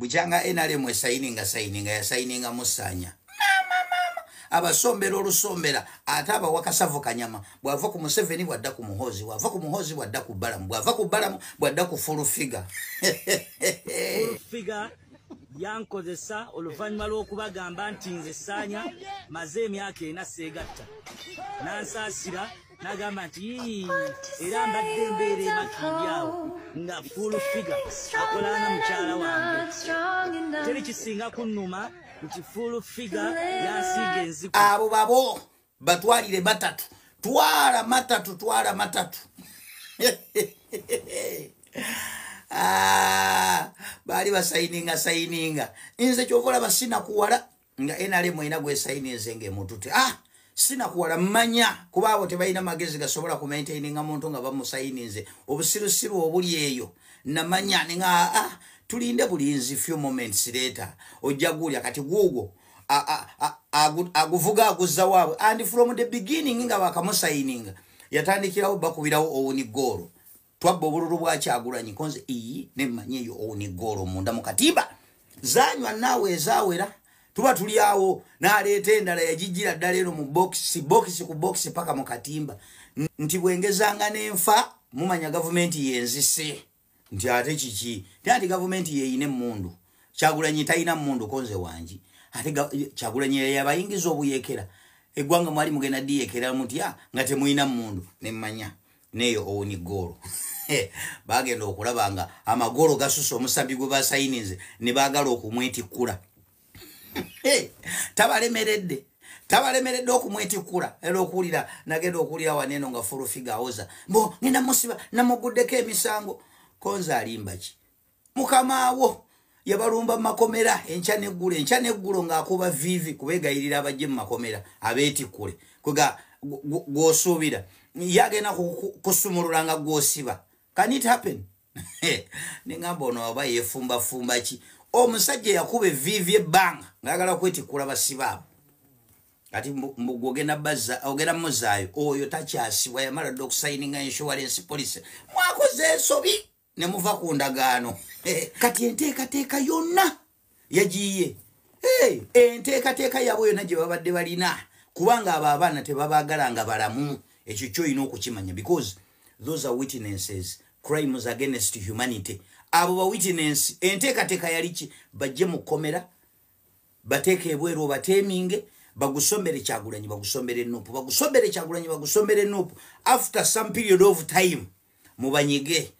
Bujanga NRM sayininga ya sayininga Musanya. Abasombera olusombera ataba wakasavu kanyama bwava ku Museveni bwadda ku Muhozi bwava ku Muhozi bwadda ku Balamu bwava ku Balamu bwadda ku Full Figure. Full Figure yankozesa oluvanyuma lw'okubagamba nti nze Sanya maze emyaka 4 seegatta nansasira nagamba nti era mbadde mbeera emakindyawo nga Full Figure akolana mukyala wange teri kisinga kunnuma nti Full Figure yansiga enziku abo babo batwalire batatu twala matatu bali basayininga nze kyokola basina kuwala nga NRM ina gwe sayininze ngemutute sina kuwala mmanya kuba abo tebalina magezi gasobola ku maintaininga muntu nga bamusayininze obusirusiru obuli eyo namanya nga tulinde bulinzi few moments later ojagulya kati gugo aguvuga aguzza waabwe and from the beginning nga bakamusayininga yatandikirawo bakubirawo owuni goro twabba obululu bwa Kyagulanyi konze iyi nemanye yo owuni goro munda mu katiba zanywa nawe ezawera tuba tuliawo naleeta endala yajijira ddala eno mu box ku box paka mu katimba nti bwengezanga nenfa mumanya gavumenti yenzise nti ate kiki tandi gavumenti yeine mundu Kyagulanyi tayina mundu konze wanji ate Kyagulanyi yabayingiza obuyekera eggwanga mwali mugenda diyekera muti nga temuina mundu nemmanya neyo owuni goro bagenda okulabanga amagoro gasusa omusambi gwe basayininze ne bagala okumwetikkula tabalemeredde okumwetikkula era okuwulira nagenda okuwulira waneno nga Full Figure awoza mbo nina musiba namuguddeko emisango konza alimba ki mukamaawo yabalumba makomera encha neggulo ng'akuba vivi kubegayirira abajje mu makomera abeetikkule kwega gwosuubira yagenda kusumulula nga gwosiba. Can it happen? Ningamba ono aba yefumba ki omusajja yakube vivi ebbanga ngagala kwetikkula basiba kati mbugogena bazza ogera muzaayo oyo takyasibwa yamala dda okusayininga insurance police mwakoze ensobi ne muva ku ndagaano kati enteekateeka yonna yagiye enteekateeka yabwe yonna gye babadde balina kubanga abo abaana tebabaagala nga balamu ekyo kyoyina okukimanya because those are witnesses crimes against humanity abo ba witness enteekateeka yali ki bajje mu kkomera bateeka ebweru bateeminge bagusombere Kyagulanyi bagusombere Nuupu bagusombere Kyagulanyi bagusombere Nuupu after some period of time mubanyige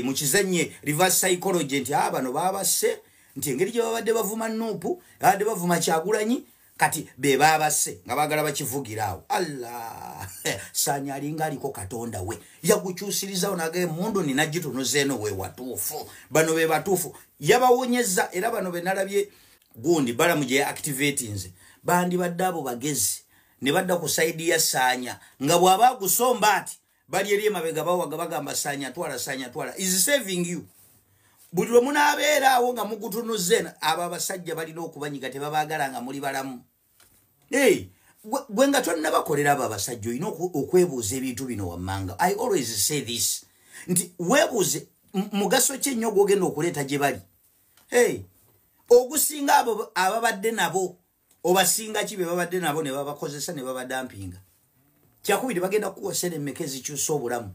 mukizanye reverse psychology nti bano babase nti engeri gye babadde bavuma Nuupu babadde bavuma Kyagulanyi kati be babase nga bagala bakivugiraawo Allah Sanya alinga aliko Katonda we yagukyusirizawo nage mundu ninagitunuzeeno we watuufu bano be batuufu yabawonyeza era bano be nalabye gundi Balamu gye activatinze bandi badde abo bagezi ne badda ku side ya Sanya nga bw'aba gusomba ati bali eri emabega bawaga bagamba Sanya twala is saving you buli lwe munaabeera awo nga mugutunuze abo abasajja balina okubanyiga tebabaagala nga muli balamu gwe nga tonna bakolera abo abasajja olina okwebuuza ebintu bino wammanga. I always say this nti weebuuze mugaso ki ennyo gwogenda okuleeta gye bali ogusinga abo ababadde nabo obasinga ki be babadde nabo ne babakozesa ne babadampinga kyakubiri bagenda kuwasene mmekezi kyusa obulamu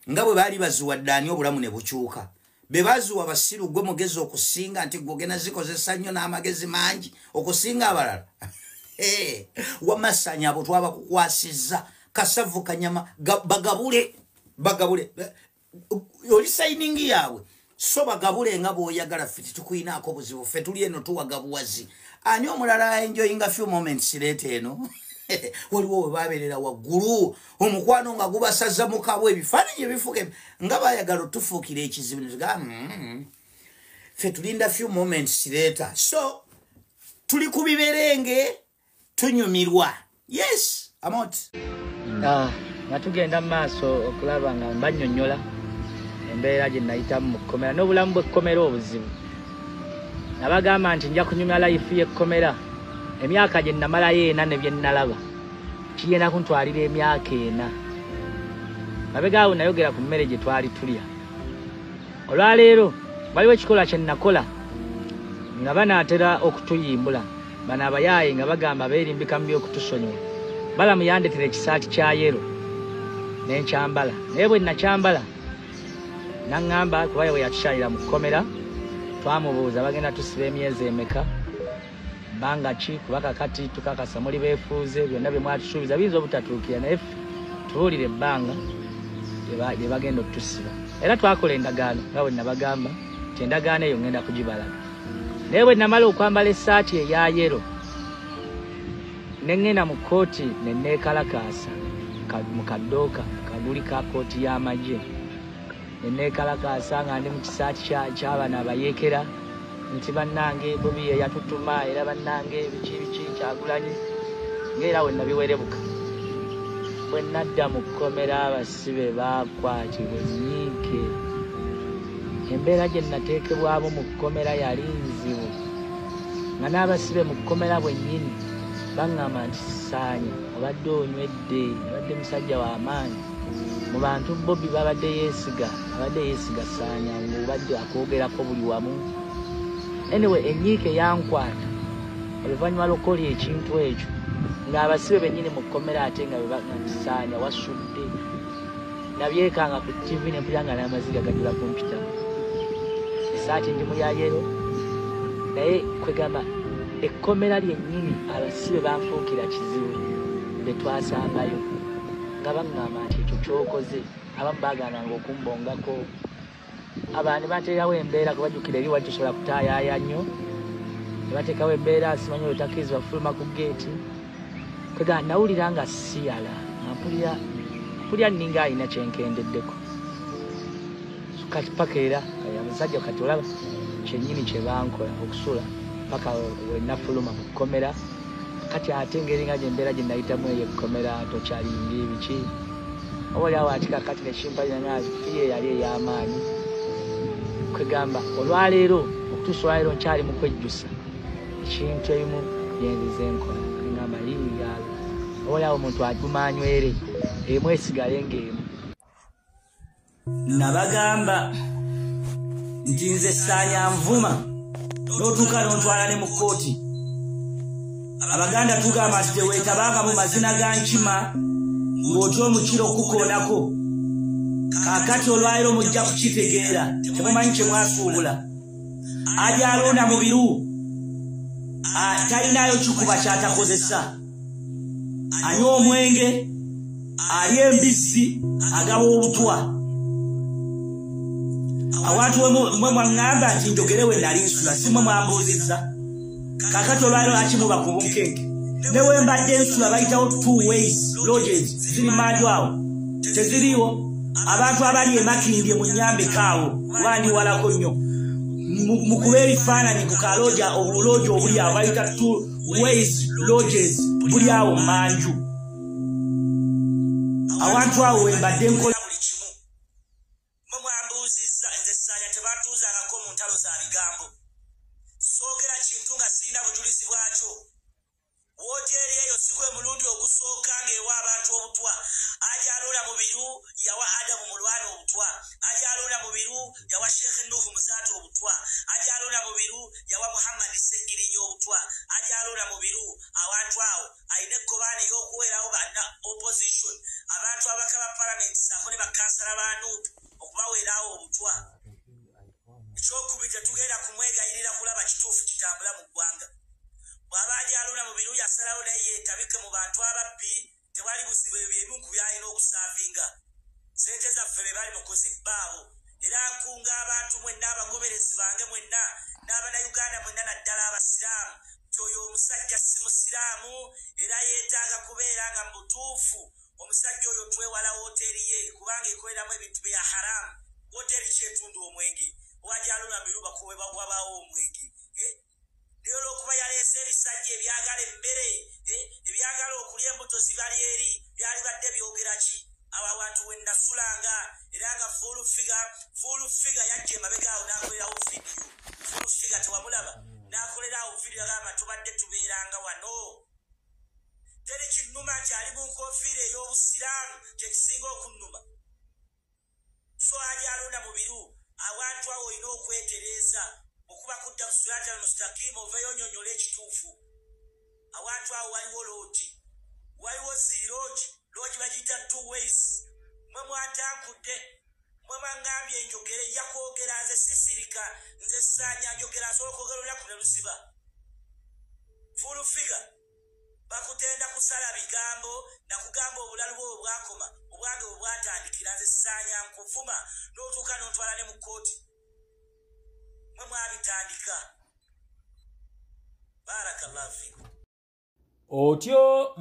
nga bwe baali baziwa ddaani obulamu ne bukyuka be baziwa basiru gwe mugezi okusinga nti gwogena zikozesa nnyo n'amagezi mangi okusinga abalala wamasanya abo twaba kukwasizza kasavu kanyama bagabule oli sayiningi yaabwe so bagabule nga bw'oyagala ffe tetukuyinaako buzibu ffe tuli eno tuwagabuwazi ani omulala enjoyinga few moments leeta eno waliwo we babeerera waggulu omukwano nga gubasaza mukabwe ebifaananyi ebifuuka nga bayagala otufuukira ekizibu ffe tulinda few moments later so tuli ku biberenge tunyumirwa yes amot nga tugenda mu maaso okulaba nga mbanyonnyola embeera gye nayitamu mu kkomera n'obulamu bw'ekkomera obuzibu nabagamba nti nja kunyumya life y'ekkomera emyaka gye namalayo 4 ne bye nalaba kigenda kuntwalira emyaka 4 mabega awo nayogera ku mmere gye twali tulya olwaleero waliwo ekikolwa kye nakola nga banaatera okutuyimbula bano abayaaye nga bagamba beerimbika mu by'okutusonyiwa balamu yandetera ekisaati kya yero n'enkyambala naye bwe nakyambala naŋŋamba kuba we yatukyalira mu kkomera twamubuuza bagenda tusiba emyezi emeka bbanga ki kuba kakati tukakasa muli beefuuze byonna bye mwatusuubiza biyinza obutatuukira naye tubuulire ebbanga lye bagenda okutusiba era twakola endagaano nga bwe nabagamba nti endagaano eyo ngenda kugibalaga naye bwe namala okwambala essaati eya yero ne ŋŋenda mu kkooti ne neekalakaasa mu kaddooka kaguli ka kkooti y'amagye ne neekalakaasa nga ndi mu kisaati ky'abana abayeekera nti bannange Bobi ye yatutuma era bannange biki Kyagulanyi ng'era we nabiwerebuka bwe nadda mu kkomera abasibe baakwatibwa ennyiike embeera gye nateekebwabo mu kkomera yali nzibu nga n'abasibe mu kkomera bwennyini baŋŋamba nti Saanya obadde onywedde obadde musajja w'amaanyi mu bantu Bobi babadde yeesiga Saanya ng'obadde akwogerako buli wamu anyway ennyiike yankwata oluvannyuma lw'okola ekintu ekyo ng'abasibe bennyini mu kkomera ate nga Saanya wasudde nabyekanga ku TV ne mpulira nga n'amaziga gajula kompyuta essaati ndimu ya yero naye kwegamba ekkomera lyennyini abasibe banfuukira kizibu be twasambayo nga baŋŋamba nti ekyo kyokoze abamu baagaananga okumbongako abantu bateerawo embeera kubajjukira eri wali tosobola kutaayaaya nnyo ne bateekawo embeera simanyi olutakirizibwa kufuluma ku geeti kwegamba nawulira nga siyala mpulira nninga alina kyenkendeddeko kati paka era abasajja kati olaba kyennyini kye bankola okusula paka wenafuluma mu kkomera kati ate engeri nga gyembeera gye nayitamu eyo ekkomera tokyalinga ebiki obaoliawo ati kakati nekimpalira fiye yali ey'amaanyi kwegamba olwaleero okutuusa olwaleero nkyali mu kwejjusa ekintu ebimu byenzize enkola ngamba liiyaalo obaoliawo omuntu agumanywere emu esigale ng'emu nabagamba nti nze Saanya Nvuma n'otuuka n'ontwala ne mu kkooti abaganda tugamba nti teweetabanga mu mazina ga nkima ng'otya omukiro okukoonako kaakati olwaleero mujja kukitegeera temumanyi kye mwasuubula ajja alonda mu biru talinayo kikuba kyatakozesa anywa omwenge alya embizzi agaba obutwa awantu mwe mwaŋŋamba nti njogere we nali nsula si mwe mwambuuzizza kaakati olwaleero akimuba ku bunkenke ne we mbadde nsula bayitawo 2 ways lodges ziri manju awo teziriiwo abantu abali emakindye mu nnyambeko awo kuba ndiwalako nnyo mukuba ebifaananyi ku kaloja obuloja obuli awo bayita 2 ways lodges buli awo manju awantu awo we mbadde nkola buli kimu mwe mwambuuzizza nze Saanya tebatuuzangako mu ntalo za bigambo soogera kintu nga sirina bujulizi bwakyo woteeri eyo si gwe mulundi ogusooka ng'ewa abantu obutwa ajja alonda mu biru yawa Adamu Mulwana obutwa ajja alonda mu biru yawa Sheikh Nuhu Muzaata obutwa ajja alonda mu biru yawa Muhammad Segirinnya obutwa ajja alonda mu biru awantu awo ayina ekkobaane y'okuweerawo banna opposition abantu abaka ba parliament ssaako ne bakansala ba Nuupu okubaweerawo obutwa ekyokubiri tetugenda kumwegayirira kulaba kituufu kitambula mu ggwanga bw'aba ajja alonda mu biru yasalawo naye yeetabike mu bantu ababbi tewali buzibu ebyo ebimu ku byalina okusaavinga sente zaffe be bali mu kuzibbaabo era nkunga abantu mwenna abagoberezi bange mwenna n'abanayuganda mwenna naddala abasiraamu kyoyo omusajja si musiraamu era yeetaaga kubeera nga mu butuufu omusajja oyo twewala woteeri ye kubanga ekoleramu ebintu bya haramu woteeri kyetunda omwenge wajja alonda mu biru wabaawo omwenge naye olw'okuba yaleese ebisajja ebyagala emmere ebyagala okulya embuto zibali eri byali badde byogera ki abo abantu we nasulanga era nga full figure yajja emabega awo n'akolerawo vidiyo full figure tewamulaba n'akolerawo vidiyo agamba tubadde tubeeranga wano teri kinnuma nti ali mu nkofiira ey'obusiraamu kyekisinga okunnuma so ajja alonda mu biru abantu awo olina okwetereeza okuba kudda ku siratal mustaqim oveyo onyonyole ekituufu awantu awo waliwo looti waliwo looti bagiyita 2 ways mwe mwatankudde mwe mwangambye enjogere nja kwogera nze sisirika nze Ssaanya njogera asobola okwogera olunaku ne lusiba full figure bakutenda kusala bigambo nakugamba obulalu bwo bwakoma obwange bwe bwatandikira nze Ssaanya nkuvuma n'otuuka n'ontwala ne mu kkooti mwe mwabitandika. Barakallahu fikum. Otyo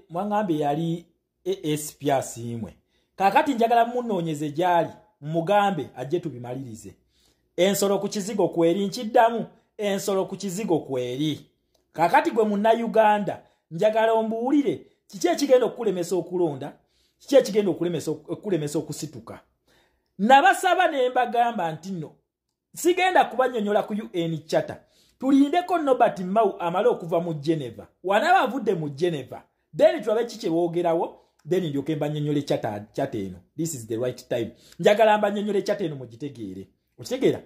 mwangambye yali ASP asimwe. Kakati njagala munoonyeze gyali mugambe ajje tubimalirize. Ensolo ku kizigo kweri nkiddamu ensolo ku kizigo kweri. Kakati gwe munna Uganda njagala ombuulire kiki ekigenda okukulemesa okulonda kiki ekigenda okukulemesa okusituka. Nabasaba ne mbagamba nti nno sigenda kubanyonyola ku UN Charter. Tulindeko Norbert Mao amale okuva mu Geneva. Wanaba avudde mu Geneva. Then tulabe kiki boogerawo. Then ndyoke mbanyonyole chat eno. This is the right time. Njagala mbanyonyole chat eno mugitegeere. Okitegeera?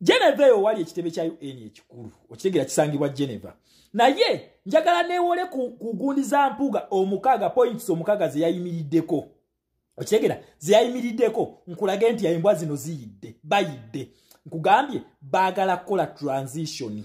Geneva yo wali ekitebe kya UN ekikulu. Okitegeera kisangibwa Geneva. Naye njagala neewole ku gundi za mpuga omukaaga points omukaaga ze yayimiriddeko. Okitegeera? Ze yayimiriddeko nkulage nti embwa zino ziyidde. Bayidde. Nkugambye baagala kola transition.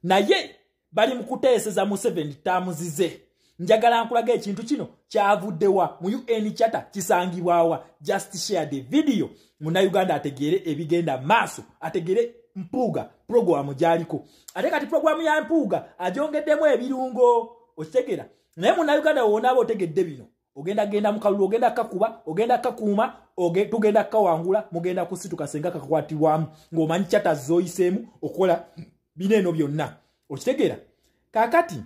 Naye bali mu kuteeseza mu 7 terms ze. Njagala nkulaga ekintu kino kyavuddewa mu UN Charter kisangibwawa. Just share the video. Muna Uganda ategere ebigenda maaso. Ategere mpuga program gyaliko. Ate kati program ya mpuga ajongeddemu ebirungo. Okitegeera? Naye muna Uganda wona otegedde bino. Ogenda genda mukalulu ogenda kakuba ogenda kakuuma tugenda kawangula mugenda kusituka senga kakwatirwamu ng'omanyi Charter zoyisemu okola bineno byonna. Okitegeera? Kakati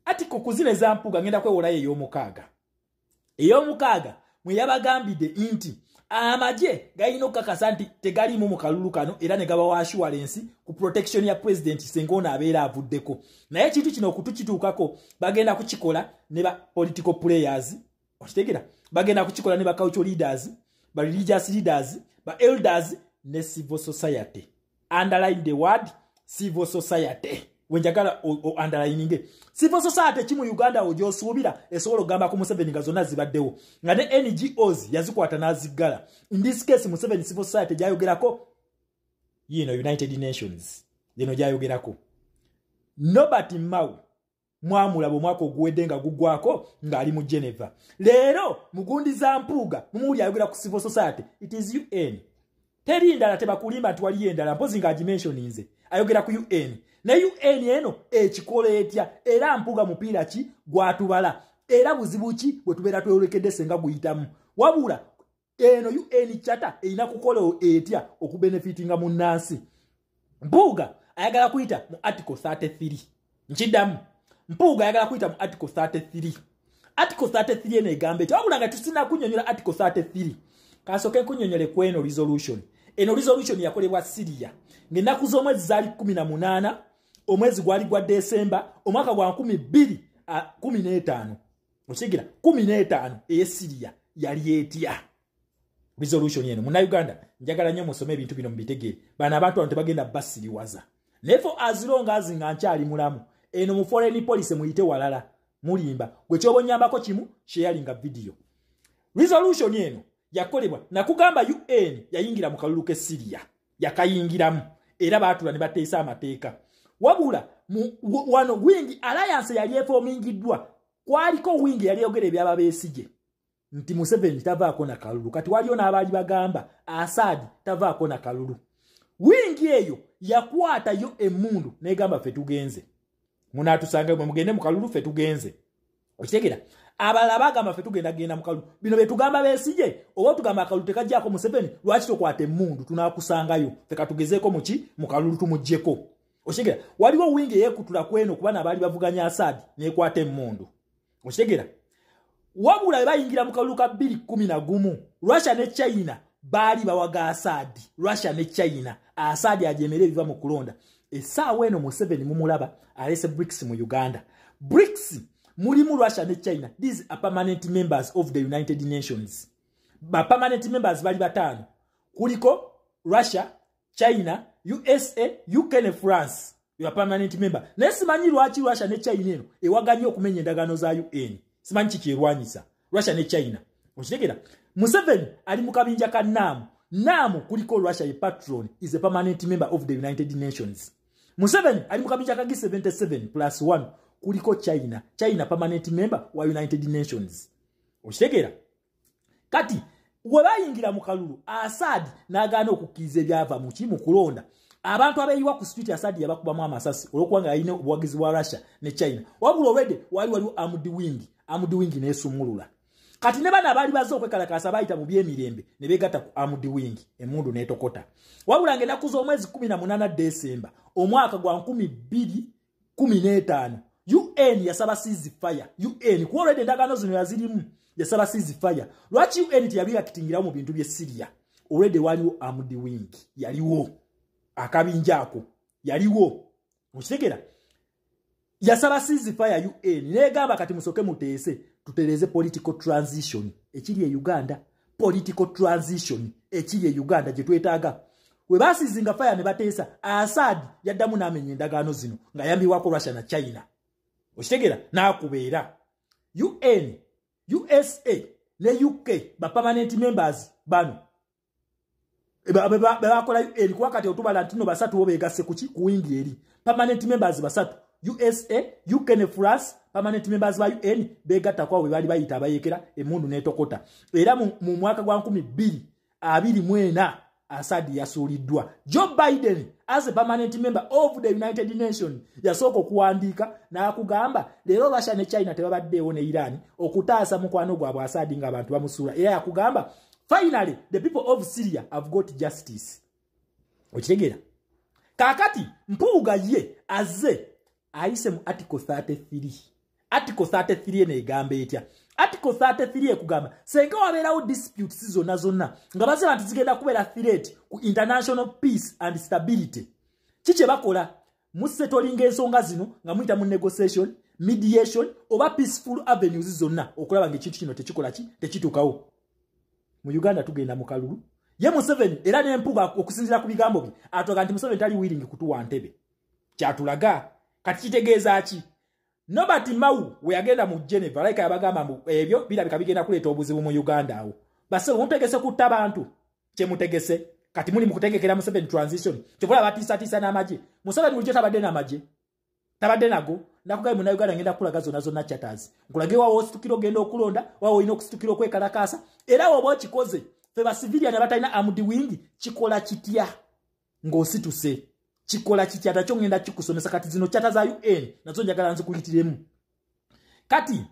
ati kukuzine za mpuga ngenda kwewola ey'omukaaga. Ey'omukaaga mwe yabagambidde nti amaje gayino kakasa nti tegalimu mu kalulu kano era ne gaba wa assurance ku protection ya president Sengona abeera avuddeko. Naye ekintu kino okutukituukako bagenda kukikola ne ba political players. Okitegeera? Bagenda kukikola ne ba cultural leaders, ba religious leaders, ba elders ne civil society. Underline the word civil society. Wenjagala underlining civil society kimu Uganda ojosuubira esobola ogamba ku Museveni nga zonna zibaddewo nga ne NGOs yazikwata n'aziggala. In this case Museveni civil society gyayogerako United Nations zino gyayogerako. Norbert Mao mwamulabo mwako guwedde nga gugwako ng'ali mu Geneva. Leero mugundi za mpuga mumuli ayogera ku civil society. It is UN. Teri ndala tebakulimba nti waliyo endala mpozi ng'agimentioninze ayogera ku UN. Na UN eno ekikola etya era mpuga mupiira ki gwatubala era buzibu ki bwe tubeera tweyolekedde senga guyitamu. Wabula eno UN Charter erina kukola etya okubenefitinga mu nnansi. Mpuga ayagala kuyita mu article 33. Nkiddamu. Mpuga ayagala kuyita mu article 33. Article 33 eno egamba etya wabula nga tusina kunnyonnyola article 33. Kasoke kunnyonnyole ku eno resolution. Eno resolution yakolebwa Syria. Ng'ennaku z'omwezi zaali 18 omwezi gwali gwa December omwaka gwa 2015. Okigira 15 Syria yali etya. Resolution eno muna Uganda njagala nnyo musome ebintu bino mubitegeere. Bana abantu abantu bagenda basiriwaza. Nefo as long as nga nkyali mulamu eno mu foreign policy muyite walala mulimba gwe kyobonyambako kimu sharing video. Resolution eno yakolebwa nakugamba UN yayingira mu kalulu ke Syria yakayingiramu era baatula ne bateesa amateeka. Wabula wano wingi alliance yali efomingiddwa kwaliko wingi yali yogera ebyaba beesige nti Museveni tavaako na kalulu kati waliyo n'abaali bagamba Assad tavaako na kalulu. Wingi eyo yakwata yo emmundu negamba ffe tugenze munaatusanga mwe mugende mu kalulu ffe tugenze. Okitegeera? Abalala bagamba ffe tugenda mu kalulu bino bye tugamba beesige oba tugamba akalulu tekajjaako Museveni lwaki tokwata emmundu tunaakusangayo ffe katugezeeko muki mu kalulu tumuggyeko. Okitegeera? Waliwo wingi yeekutula kweno kuba n'abaali bavuganya Assad neekwata emmundu. Okitegeera? Wabula bwe bayingira mu kalulu ka 2011 Russia ne China baali bawaga Assad. Russia ne China Assad ajemera ebiva mu kulonda. Essaawa eno Museveni mumulaba alese BRICS mu Uganda. BRICS mulimu Russia ne China. These are permanent members of the United Nations. Ba permanent members bali batano. Kuliko Russia, China, USA, UK ne France you are permanent member. Nesimanyi lwaki Russia ne China eno ewaganye okumenya endagaano za UN. Simanyi kikirwanyisa Russia ne China. Okitegera Museveni ali mu kabinja ka NAM. NAM kuliko Russia ye patron is a permanent member of the United Nations. Museveni ali mu kabinja ka G77+1 kuliko China. China permanent member wa United Nations. Okitegera kati webayingira mu kalulu Assad n'agaana okukkiriza ebyava mu kimu kulonda abantu abeeyiwa ku street Assad yabakubamu amasasi olw'okubanga yalina obuwagizi bwa Russia ne China wabula already waliwo armed wing n'esumulula kati ne bana abaali bazze okwekalakaasa bayita mu by'emirembe ne beegatta ku armed wing emundu n'etokota wabula ng'ennaku z'omwezi 18 December omwaka gwa 2015 UN yasaba ceasefire UN ku already endagaano zino yazirimu yasaba ceasefire lwaki UN teyabira kitingirawo mu bintu bye Syria already waliwo armed wing yaliwo akabinja ako yaliwo mukitegera yasaba ceasefire UN negamba kati musoke muteese tutereze political transition ekiri e Uganda political transition ekiri e Uganda gye twetaaga we basizinga fire ne bateesa Assad yaddamu n'amenya endagaano zino nga yambiwako Russia na China okitegera n'akubeera UN USA ne UK ba permanent members bano bakola UN kwa kati otubala ntino basatu wo begasse kuki kuwingi eri permanent members basatu USA UK ne France permanent members ba UN begatta kwa we bali bayita abayekera emundu n'etokota era mu mwaka gwa 2024 Assad yasuliddwa Joe Biden as a permanent member of the United Nations yasooka okuwandiika n'akugamba leero Russia ne China tebabaddeewo ne Iran okutaasa mukwano gwabwe Assad ng'abantu bamusuula era yakugamba finally the people of Syria have got justice okitegera kakati mpuuga ye azze ayise mu article 33 ene egamba etya article 33 ekugamba senga wabeerawo disputes zonna nga baze bantu zigenda kubeera threat ku international peace and stability kiki bakola musettolinga ensonga zino nga muyita mu negotiation mediation oba peaceful avenues zonna okulaba ng'ekintu kino tekituukawo mu Uganda tugenda mu kalulu ye Museveni era n'empuga okusinzira ku bigambo bye atoga nti Museveni tali willing kutuwa ntebe kyatulaga kati kitegeeza ki Nobati Mau we agenda mu Geneva like abagamba mu ebyo birabika bigenda kuleeta obuzibu mu Uganda awo base mutegese kutta bantu kye mutegese kati muli mu kutegekera Museveni transition kyovola batisa n'amagye Museveni bulijjo tabadde n'amagye tabadde nago nakugaye mu Uganda ngenda kulaga zonna chatters nkulage wawo ositukiro genda okulonda wawo ino okusitukiro kwekalakasa era wobo kikoze fe ba civilian abatalina armed wing kikola kitya ng'osituse chikola kitya tacho ngenda chikusomesa kati zino chata za UN nazo njagala nzi kuyitiremu kati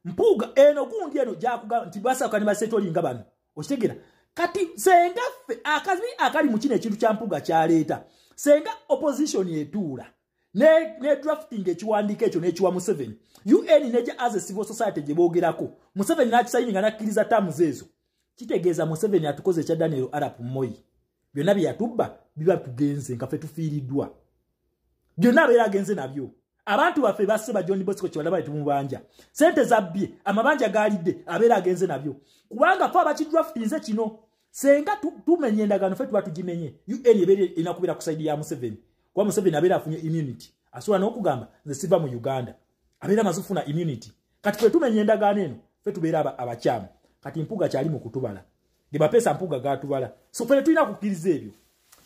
mpuga eno gundi eno jakuga nti basa kani basettolinga bano okitegera kati senga akazi akali mu kino ekintu kya mpuga kyaleeta senga opposition yetuula ne drafting ekiwandiika ekyo n'ekiwa Museveni UN neja as a civil society gye boogerako Museveni n'akisayininga n'akkiriza terms ezo kitegeeza Museveni atukoze ekya Daniel Arap Moi byonna bye yatubba biba tugenze nga ffe tufiiriddwa byonna abeera agenze nabyo abantu baffe basse ba John Bosco Kiwanda bali tumubanja sente zabbye amabanja gaalidde abeera agenze nabyo kubanga ffe abakidraftinze kino senga tumenye endagaano ffe tuba tugimenye UN ebeera inakubeera ku side ya Museveni kuba Museveni abeera afunye immunity asobola n'okugamba nze siva mu Uganda abeera amaze okufuna immunity kati ffe tumenye endagaano eno ffe tubeera abakyamu kati mpuga kyali mu kutubala gebapesa mpuga gatubala so ffe tulina kukkiriza ebyo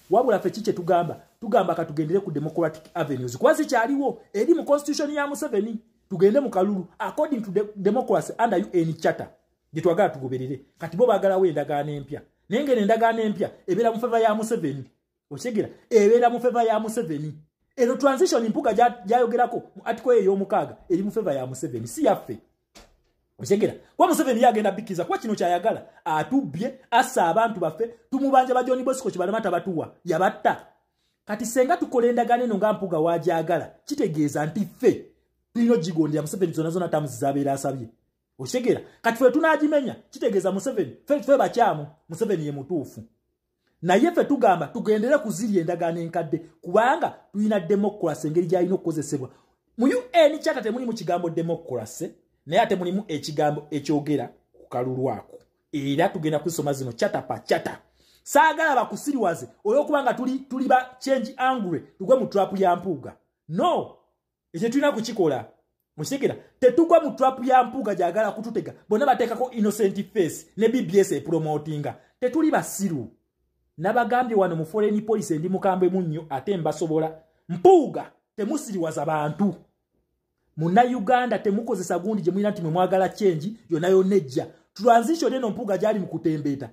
wabula ffe kiki tugamba katugendere ku democratic avenues kwazi kyaliwo eri mu constitution ya Museveni tugende mu kalulu according to the democracy under UN charter gitwagala tugoberere kati bo bagalawo endagaano empya nengene endagaano empya ebeera mu favor ya Museveni okitegera ebeera mu favor ya Museveni eno transition mpuga jayogerako mu article ey'omukaaga eri mu favor ya Museveni si yaffe okitegera kwa Museveni yagenda bikiza kwa kino kyayagala atubye assa abantu baffe tumubanja ba John Bosco Kibalamata batuwa yabatta kati senga tukola endagaano eno nga mpuga wajagala kitegeeza nti ffe tulina gigondera Museveni zonna tamuzi zabeera asabye okitegera kati ffe tunaagimenya kitegeeza Museveni ffe bakyamu Museveni ye mutuufu naye ffe tugamba tugendere kuzirya endagaano enkadde kubanga tulina democracy engeri gy'alina okukozesebwa mu UN charter temuli mu kigambo democracy naye ate mulimu ekigambo ekyogera ku kalulu ako era tugenda kusoma zino chata pa chata Saagala bakusiriwaze olwokubanga tuli ba change angle tugwe mu trap ya Mpuuga. No. Ekyo tulina kukikola. Mushikira tetugwa mu trap ya Mpuuga jagala kututega. Bonna batekako innocent face ne BBS promotinga. Tetuli basiru. Nabagambye wano mu foreign police ndi mukambwe munnyo ate mbasobola. Mpuuga temusiriwaza abantu. Muna Uganda temukozesa gundi je mwina nti mwagala change yona yonejja. Transition eno Mpuuga jali mu kutembeta.